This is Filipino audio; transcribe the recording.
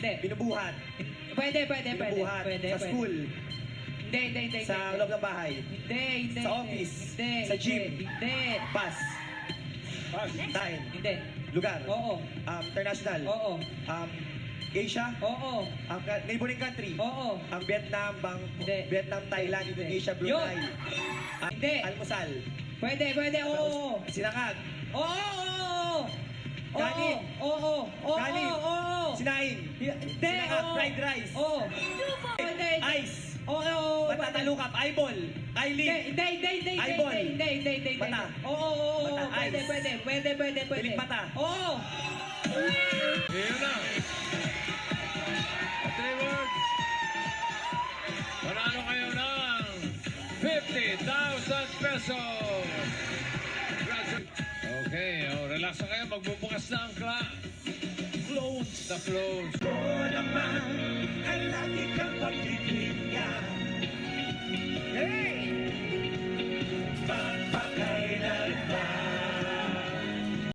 Hindi. Binubuhat. Pwede. Binubuhat. Sa school. Hindi. Sa loob ng bahay. Hindi. Sa office. Hindi. Sa gym. Hindi. Bus. Time. Hindi. Lugar. Oo. International. Oo. Asia. Oo. Neighboring country. Oo. Vietnam, Hindi. Vietnam, Thailand, Indonesia, Brunei. Hindi. Almusal. Pwede. Oo. Sinangag. Oo. Kanin. Oo. Kanin. Oo. Sinain. Hindi. Sinangag. Fried rice. Oo. Pwede. Ice. Oo. Matatalukap. Eyeball. Eyelid. Eyeball. Hindi. Mata. Oo. Mata, eyes. Pwede. Pilik mata. Oo. Yun na. 3 words. Panalo kayo ng 50,000 pesos. Okay, relax na kayo. Magbubukas na ang close. The close.